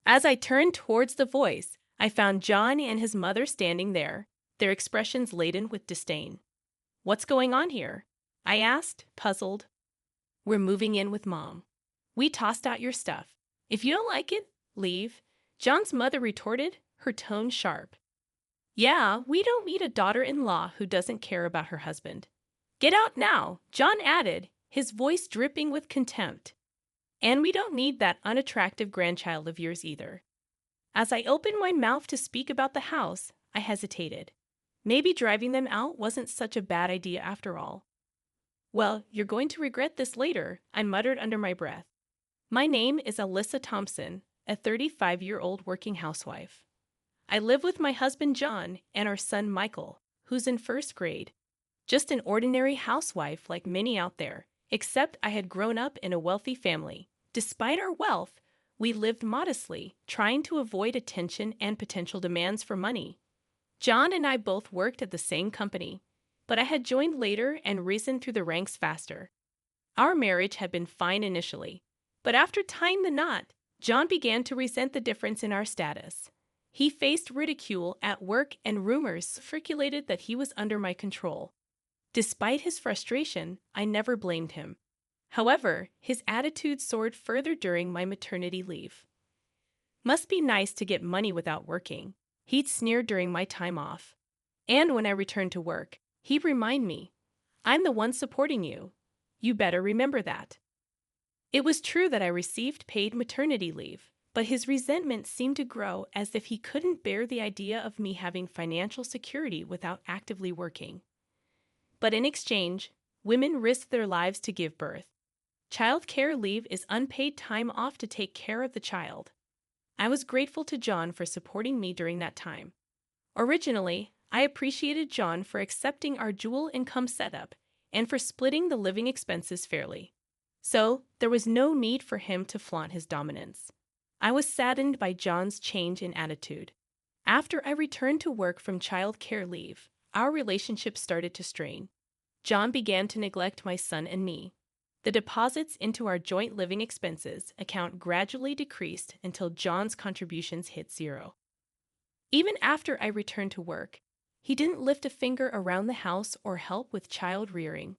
As I turned towards the voice, I found John and his mother standing there, their expressions laden with disdain. "What's going on here?" I asked, puzzled. "We're moving in with Mom. We tossed out your stuff. If you don't like it, leave," John's mother retorted, her tone sharp. "Yeah, we don't need a daughter-in-law who doesn't care about her husband." "Get out now," John added, his voice dripping with contempt. "And we don't need that unattractive grandchild of yours either." As I opened my mouth to speak about the house, I hesitated. Maybe driving them out wasn't such a bad idea after all. "Well, you're going to regret this later," I muttered under my breath. "My name is Alyssa Thompson, a 35-year-old working housewife. I live with my husband John and our son Michael, who's in first grade. Just an ordinary housewife like many out there, except I had grown up in a wealthy family. Despite our wealth, we lived modestly, trying to avoid attention and potential demands for money. John and I both worked at the same company, but I had joined later and risen through the ranks faster. Our marriage had been fine initially, but after tying the knot, John began to resent the difference in our status. He faced ridicule at work and rumors circulated that he was under my control. Despite his frustration, I never blamed him. However, his attitude soared further during my maternity leave. "Must be nice to get money without working," he'd sneer during my time off. And when I returned to work, he'd remind me, "I'm the one supporting you. You better remember that." It was true that I received paid maternity leave, but his resentment seemed to grow as if he couldn't bear the idea of me having financial security without actively working. But in exchange, women risk their lives to give birth. Child care leave is unpaid time off to take care of the child. I was grateful to John for supporting me during that time. Originally, I appreciated John for accepting our dual income setup and for splitting the living expenses fairly. So, there was no need for him to flaunt his dominance. I was saddened by John's change in attitude. After I returned to work from child care leave, our relationship started to strain. John began to neglect my son and me. The deposits into our joint living expenses account gradually decreased until John's contributions hit zero. Even after I returned to work, he didn't lift a finger around the house or help with child rearing.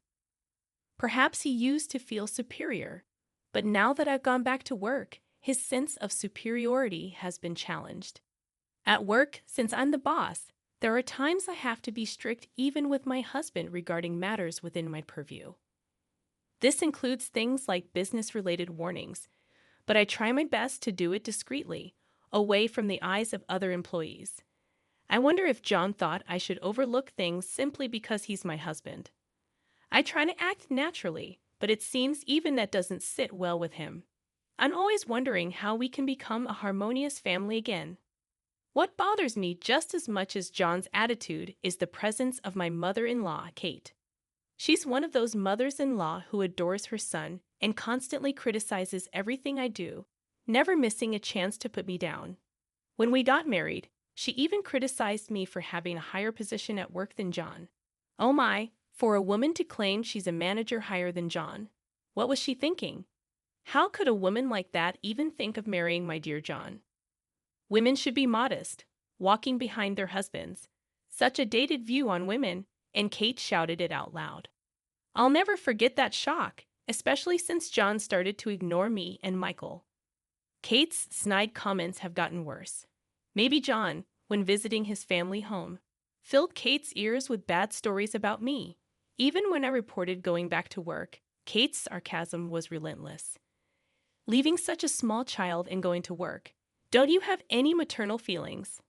Perhaps he used to feel superior, but now that I've gone back to work, his sense of superiority has been challenged. At work, since I'm the boss, there are times I have to be strict even with my husband regarding matters within my purview. This includes things like business-related warnings, but I try my best to do it discreetly, away from the eyes of other employees. I wonder if John thought I should overlook things simply because he's my husband. I try to act naturally, but it seems even that doesn't sit well with him. I'm always wondering how we can become a harmonious family again. What bothers me just as much as John's attitude is the presence of my mother-in-law, Kate. She's one of those mothers-in-law who adores her son and constantly criticizes everything I do, never missing a chance to put me down. When we got married, she even criticized me for having a higher position at work than John. Oh my, for a woman to claim she's a manager higher than John. What was she thinking? How could a woman like that even think of marrying my dear John? Women should be modest, walking behind their husbands. Such a dated view on women, and Kate shouted it out loud. I'll never forget that shock, especially since John started to ignore me and Michael. Kate's snide comments have gotten worse. Maybe John, when visiting his family home, filled Kate's ears with bad stories about me. Even when I reported going back to work, Kate's sarcasm was relentless. Leaving such a small child and going to work. Don't you have any maternal feelings?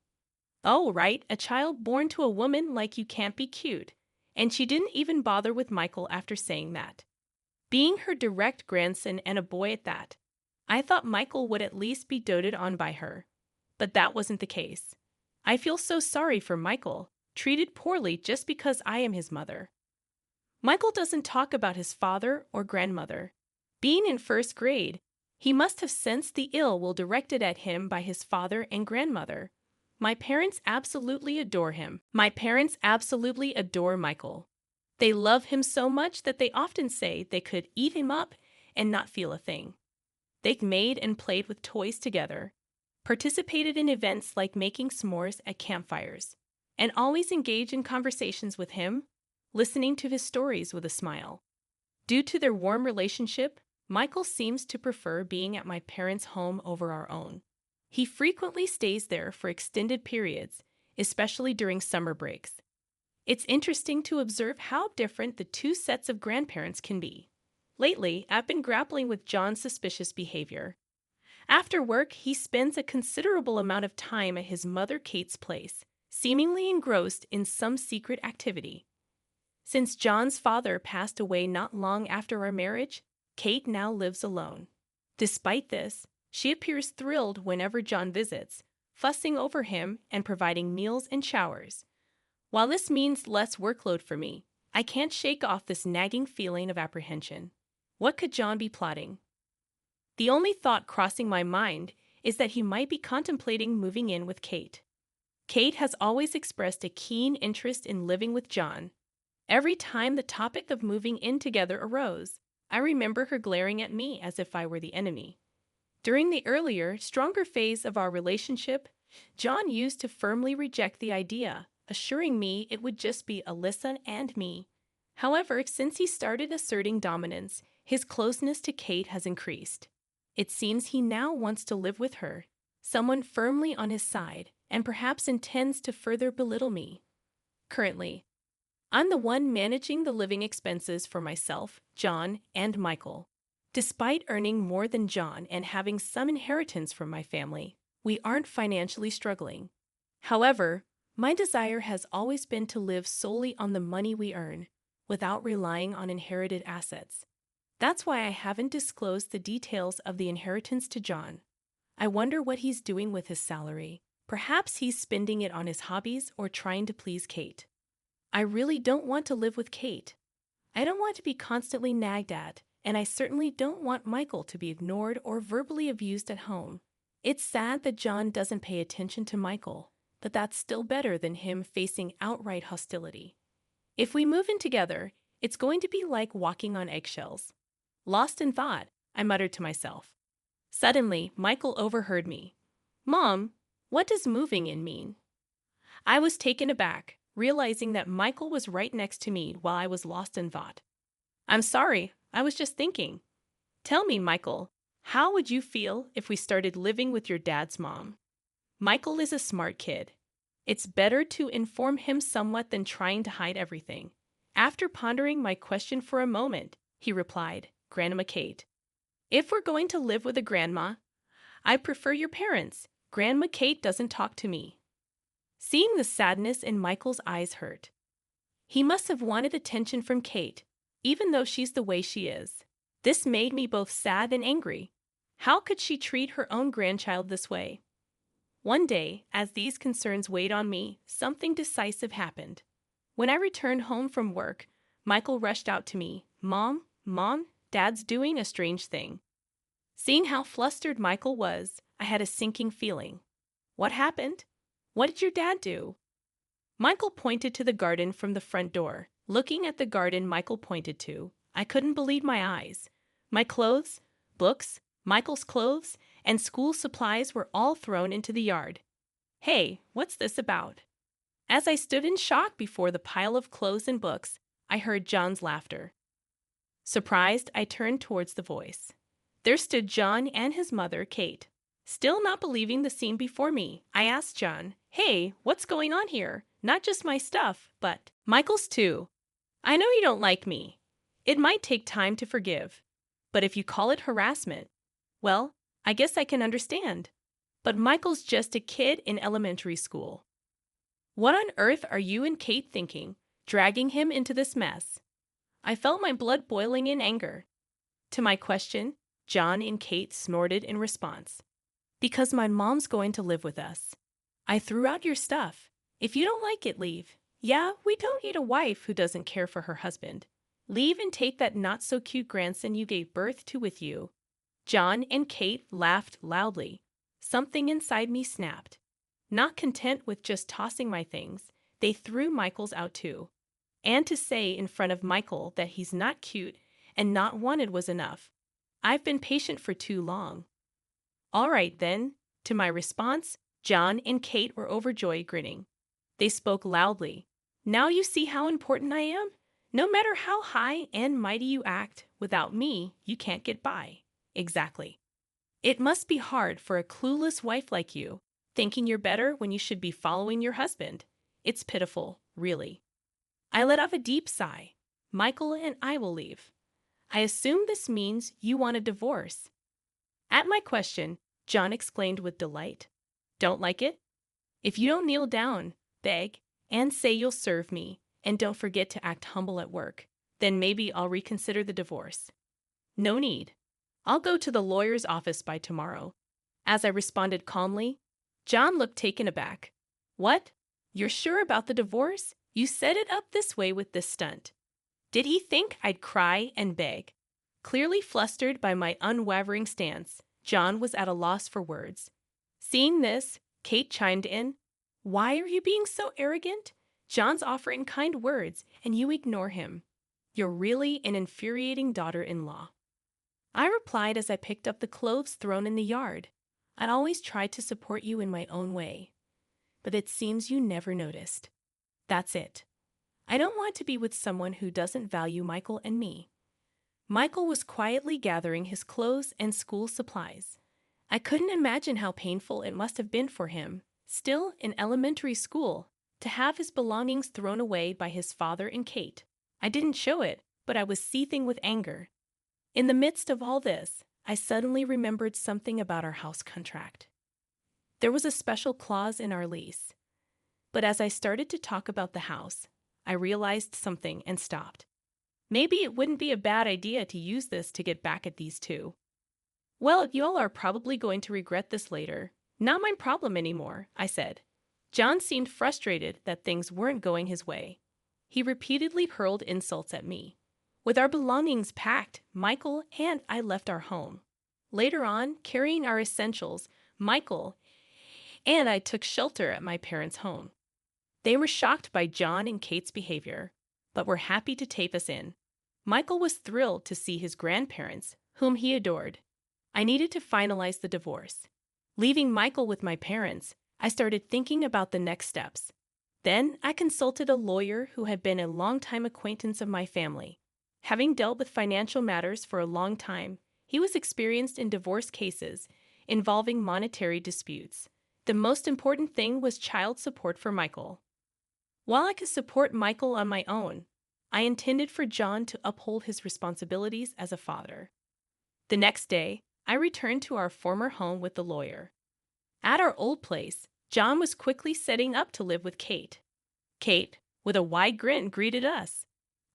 Oh, right, a child born to a woman like you can't be cute. And she didn't even bother with Michael after saying that. Being her direct grandson and a boy at that, I thought Michael would at least be doted on by her. But that wasn't the case. I feel so sorry for Michael, treated poorly just because I am his mother. Michael doesn't talk about his father or grandmother. Being in first grade, he must have sensed the ill will directed at him by his father and grandmother. My parents absolutely adore him. My parents absolutely adore Michael. They love him so much that they often say they could eat him up and not feel a thing. They've made and played with toys together. participated in events like making s'mores at campfires, and always engaged in conversations with him, listening to his stories with a smile. Due to their warm relationship, Michael seems to prefer being at my parents' home over our own. He frequently stays there for extended periods, especially during summer breaks. It's interesting to observe how different the two sets of grandparents can be. Lately, I've been grappling with John's suspicious behavior. After work, he spends a considerable amount of time at his mother Kate's place, seemingly engrossed in some secret activity. Since John's father passed away not long after our marriage, Kate now lives alone. Despite this, she appears thrilled whenever John visits, fussing over him and providing meals and showers. While this means less workload for me, I can't shake off this nagging feeling of apprehension. What could John be plotting? The only thought crossing my mind is that he might be contemplating moving in with Kate. Kate has always expressed a keen interest in living with John. Every time the topic of moving in together arose, I remember her glaring at me as if I were the enemy. During the earlier, stronger phase of our relationship, John used to firmly reject the idea, assuring me it would just be Alyssa and me. However, since he started asserting dominance, his closeness to Kate has increased. It seems he now wants to live with her, someone firmly on his side, and perhaps intends to further belittle me. Currently, I'm the one managing the living expenses for myself, John, and Michael. Despite earning more than John and having some inheritance from my family, we aren't financially struggling. However, my desire has always been to live solely on the money we earn, without relying on inherited assets. That's why I haven't disclosed the details of the inheritance to John. I wonder what he's doing with his salary. Perhaps he's spending it on his hobbies or trying to please Kate. I really don't want to live with Kate. I don't want to be constantly nagged at, and I certainly don't want Michael to be ignored or verbally abused at home. It's sad that John doesn't pay attention to Michael, but that's still better than him facing outright hostility. If we move in together, it's going to be like walking on eggshells. Lost in thought, I muttered to myself. Suddenly, Michael overheard me. "Mom, what does moving in mean?" I was taken aback, realizing that Michael was right next to me while I was lost in thought. "I'm sorry, I was just thinking." "Tell me, Michael, how would you feel if we started living with your dad's mom?" Michael is a smart kid. It's better to inform him somewhat than trying to hide everything. After pondering my question for a moment, he replied, "Grandma Kate. If we're going to live with a grandma, I prefer your parents. Grandma Kate doesn't talk to me." Seeing the sadness in Michael's eyes hurt. He must have wanted attention from Kate, even though she's the way she is. This made me both sad and angry. How could she treat her own grandchild this way? One day, as these concerns weighed on me, something decisive happened. When I returned home from work, Michael rushed out to me. Mom, Dad's doing a strange thing." Seeing how flustered Michael was, I had a sinking feeling. "What happened? What did your dad do?" Michael pointed to the garden from the front door. Looking at the garden Michael pointed to, I couldn't believe my eyes. My clothes, books, Michael's clothes, and school supplies were all thrown into the yard. "Hey, what's this about?" As I stood in shock before the pile of clothes and books, I heard John's laughter. Surprised, I turned towards the voice. There stood John and his mother, Kate. Still not believing the scene before me, I asked John, "Hey, what's going on here? Not just my stuff, but Michael's too. I know you don't like me. It might take time to forgive. But if you call it harassment, well, I guess I can understand. But Michael's just a kid in elementary school. What on earth are you and Kate thinking, dragging him into this mess?" I felt my blood boiling in anger. To my question, John and Kate snorted in response. "Because my mom's going to live with us. I threw out your stuff. If you don't like it, leave. Yeah, we don't need a wife who doesn't care for her husband. Leave and take that not-so-cute grandson you gave birth to with you." John and Kate laughed loudly. Something inside me snapped. Not content with just tossing my things, they threw Michael's out too. And to say in front of Michael that he's not cute and not wanted was enough. I've been patient for too long. "All right then, To my response, John and Kate were overjoyed, grinning. They spoke loudly. Now you see how important I am? No matter how high and mighty you act, without me, you can't get by. Exactly. It must be hard for a clueless wife like you, thinking you're better when you should be following your husband. It's pitiful, really. I let off a deep sigh. Michael and I will leave. I assume this means you want a divorce. At my question, John exclaimed with delight. Don't like it? If you don't kneel down, beg, and say you'll serve me, and don't forget to act humble at work, then maybe I'll reconsider the divorce. No need. I'll go to the lawyer's office by tomorrow. As I responded calmly, John looked taken aback. What? You're sure about the divorce? You set it up this way with this stunt. Did he think I'd cry and beg? Clearly flustered by my unwavering stance, John was at a loss for words. Seeing this, Kate chimed in. Why are you being so arrogant? John's offering kind words, and you ignore him. You're really an infuriating daughter-in-law. I replied as I picked up the clothes thrown in the yard. I'd always tried to support you in my own way. But it seems you never noticed. That's it. I don't want to be with someone who doesn't value Michael and me. Michael was quietly gathering his clothes and school supplies. I couldn't imagine how painful it must have been for him, still in elementary school, to have his belongings thrown away by his father and Kate. I didn't show it, but I was seething with anger. In the midst of all this, I suddenly remembered something about our house contract. There was a special clause in our lease. But as I started to talk about the house, I realized something and stopped. Maybe it wouldn't be a bad idea to use this to get back at these two. Well, y'all are probably going to regret this later. Not my problem anymore, I said. John seemed frustrated that things weren't going his way. He repeatedly hurled insults at me. With our belongings packed, Michael and I left our home. Later on, carrying our essentials, Michael and I took shelter at my parents' home. They were shocked by John and Kate's behavior, but were happy to take us in. Michael was thrilled to see his grandparents, whom he adored. I needed to finalize the divorce. Leaving Michael with my parents, I started thinking about the next steps. Then I consulted a lawyer who had been a longtime acquaintance of my family. Having dealt with financial matters for a long time, he was experienced in divorce cases involving monetary disputes. The most important thing was child support for Michael. While I could support Michael on my own, I intended for John to uphold his responsibilities as a father. The next day, I returned to our former home with the lawyer. At our old place, John was quickly setting up to live with Kate. Kate, with a wide grin, greeted us.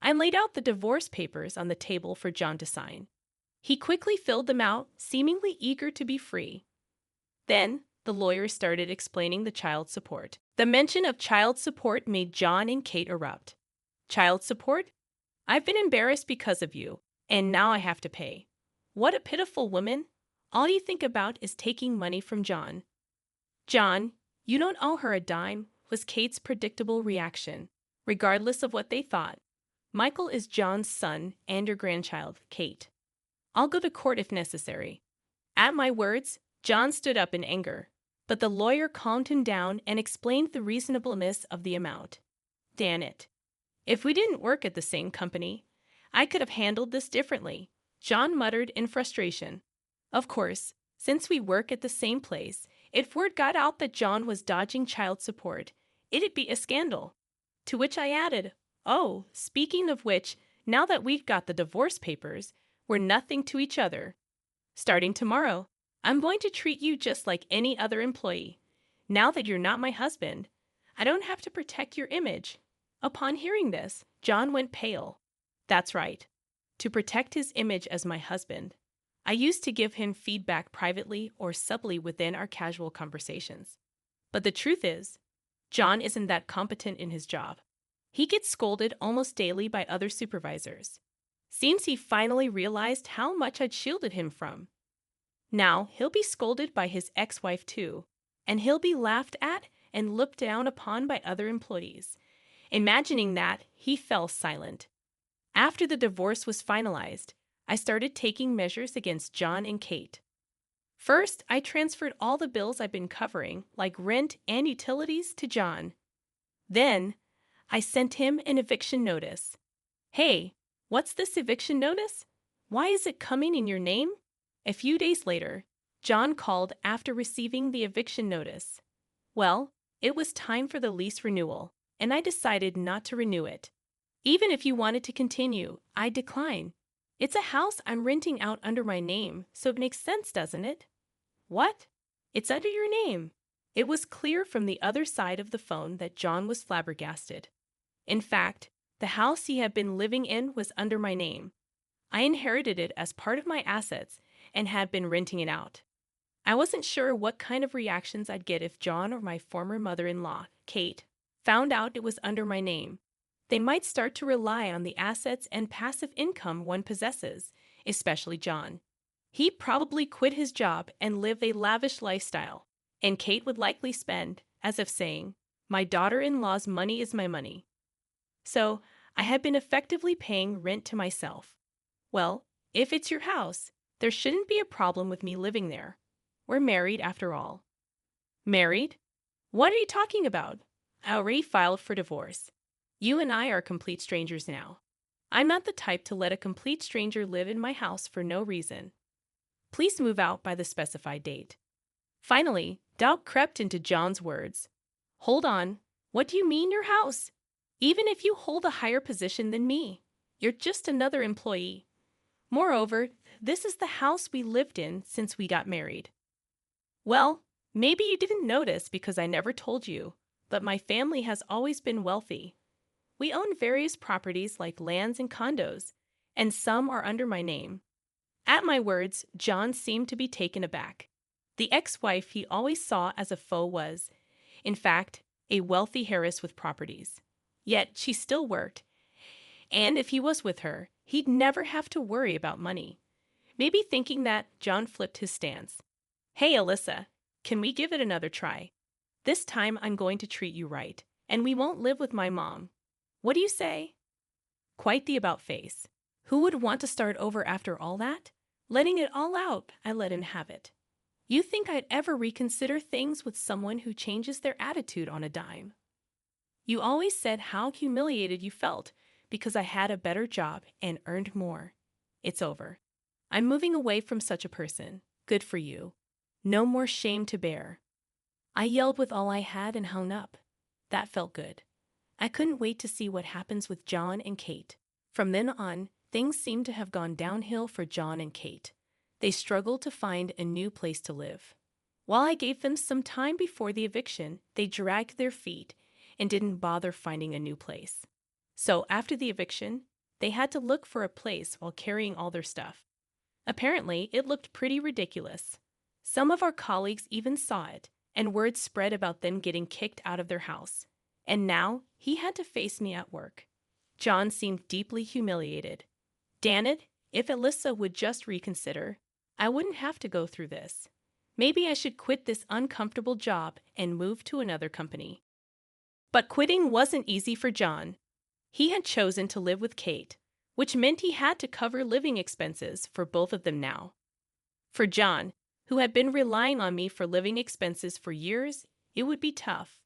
I laid out the divorce papers on the table for John to sign. He quickly filled them out, seemingly eager to be free. Then, the lawyer started explaining the child support. The mention of child support made John and Kate erupt. Child support? I've been embarrassed because of you, and now I have to pay. What a pitiful woman. All you think about is taking money from John. John, you don't owe her a dime, was Kate's predictable reaction, regardless of what they thought. Michael is John's son and your grandchild, Kate. I'll go to court if necessary. At my words, John stood up in anger, but the lawyer calmed him down and explained the reasonableness of the amount. Damn it. If we didn't work at the same company, I could have handled this differently, John muttered in frustration. Of course, since we work at the same place, if word got out that John was dodging child support, it'd be a scandal. To which I added, oh, speaking of which, now that we've got the divorce papers, we're nothing to each other. Starting tomorrow, I'm going to treat you just like any other employee. Now that you're not my husband, I don't have to protect your image. Upon hearing this, John went pale. That's right. To protect his image as my husband. I used to give him feedback privately or subtly within our casual conversations. But the truth is, John isn't that competent in his job. He gets scolded almost daily by other supervisors. Seems he finally realized how much I'd shielded him from. Now he'll be scolded by his ex-wife too, and he'll be laughed at and looked down upon by other employees. Imagining that, he fell silent. After the divorce was finalized, I started taking measures against John and Kate. First, I transferred all the bills I've been covering, like rent and utilities, to John. Then, I sent him an eviction notice. Hey, what's this eviction notice? Why is it coming in your name? A few days later, John called after receiving the eviction notice. Well, it was time for the lease renewal, and I decided not to renew it. Even if you wanted to continue, I decline. It's a house I'm renting out under my name, so it makes sense, doesn't it? What? It's under your name. It was clear from the other side of the phone that John was flabbergasted. In fact, the house he had been living in was under my name. I inherited it as part of my assets and had been renting it out. I wasn't sure what kind of reactions I'd get if John or my former mother-in-law, Kate, found out it was under my name. They might start to rely on the assets and passive income one possesses, especially John. He'd probably quit his job and live a lavish lifestyle, and Kate would likely spend, as if saying, "My daughter-in-law's money is my money." So, I had been effectively paying rent to myself. Well, if it's your house, there shouldn't be a problem with me living there. We're married after all. Married? What are you talking about? I already filed for divorce. You and I are complete strangers now. I'm not the type to let a complete stranger live in my house for no reason. Please move out by the specified date. Finally, doubt crept into John's words. Hold on. What do you mean your house? Even if you hold a higher position than me, you're just another employee. Moreover, this is the house we lived in since we got married. Well, maybe you didn't notice because I never told you, but my family has always been wealthy. We own various properties like lands and condos, and some are under my name. At my words, John seemed to be taken aback. The ex-wife he always saw as a foe was, in fact, a wealthy heiress with properties. Yet she still worked, and if he was with her, he'd never have to worry about money. Maybe thinking that, John flipped his stance. Hey, Alyssa, can we give it another try? This time I'm going to treat you right, and we won't live with my mom. What do you say? Quite the about-face. Who would want to start over after all that? Letting it all out, I let him have it. You think I'd ever reconsider things with someone who changes their attitude on a dime? You always said how humiliated you felt because I had a better job and earned more. It's over. I'm moving away from such a person. Good for you. No more shame to bear. I yelled with all I had and hung up. That felt good. I couldn't wait to see what happens with John and Kate. From then on, things seemed to have gone downhill for John and Kate. They struggled to find a new place to live. While I gave them some time before the eviction, they dragged their feet and didn't bother finding a new place. So after the eviction, they had to look for a place while carrying all their stuff. Apparently, it looked pretty ridiculous. Some of our colleagues even saw it, and word spread about them getting kicked out of their house. And now, he had to face me at work. John seemed deeply humiliated. Damn it, if Alyssa would just reconsider, I wouldn't have to go through this. Maybe I should quit this uncomfortable job and move to another company. But quitting wasn't easy for John. He had chosen to live with Kate, which meant he had to cover living expenses for both of them now. For John, who had been relying on me for living expenses for years, it would be tough.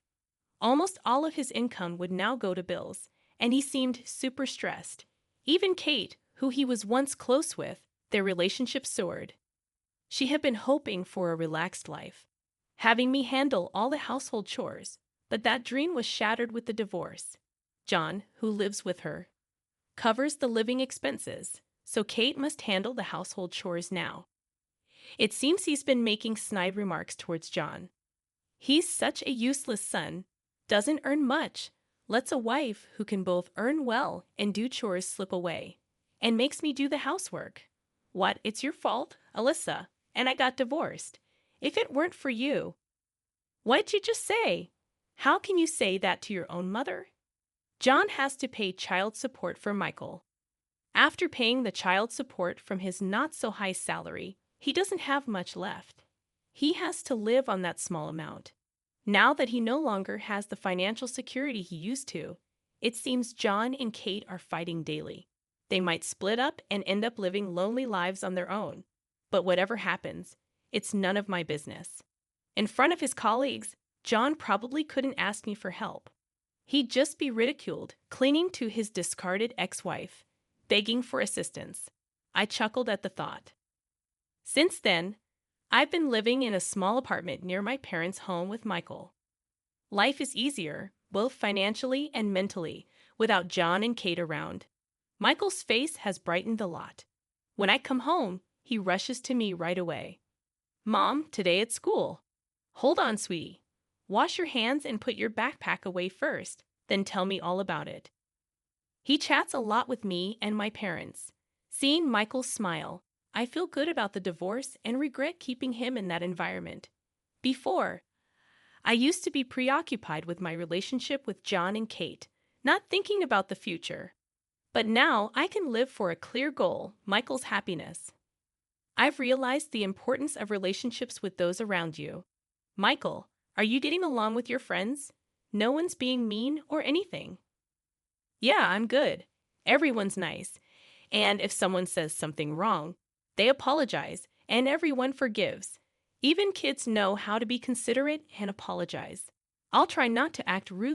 Almost all of his income would now go to bills, and he seemed super stressed. Even Kate, who he was once close with, their relationship soared. She had been hoping for a relaxed life, having me handle all the household chores, but that dream was shattered with the divorce. John, who lives with her, covers the living expenses, so Kate must handle the household chores now. It seems he's been making snide remarks towards John. He's such a useless son, doesn't earn much, lets a wife who can both earn well and do chores slip away, and makes me do the housework. What, it's your fault, Alyssa, and I got divorced. If it weren't for you. What'd you just say? How can you say that to your own mother? John has to pay child support for Michael. After paying the child support from his not-so-high salary, he doesn't have much left. He has to live on that small amount. Now that he no longer has the financial security he used to, it seems John and Kate are fighting daily. They might split up and end up living lonely lives on their own. But whatever happens, it's none of my business. In front of his colleagues, John probably couldn't ask me for help. He'd just be ridiculed, clinging to his discarded ex-wife, begging for assistance. I chuckled at the thought. Since then, I've been living in a small apartment near my parents' home with Michael. Life is easier, both financially and mentally, without John and Kate around. Michael's face has brightened a lot. When I come home, he rushes to me right away. Mom, today at school. Hold on, sweetie. Wash your hands and put your backpack away first, then tell me all about it. He chats a lot with me and my parents. Seeing Michael smile, I feel good about the divorce and regret keeping him in that environment. Before, I used to be preoccupied with my relationship with John and Kate, not thinking about the future. But now I can live for a clear goal, Michael's happiness. I've realized the importance of relationships with those around you. Michael, are you getting along with your friends? No one's being mean or anything. Yeah, I'm good. Everyone's nice. And if someone says something wrong, they apologize, and everyone forgives. Even kids know how to be considerate and apologize. I'll try not to act rude.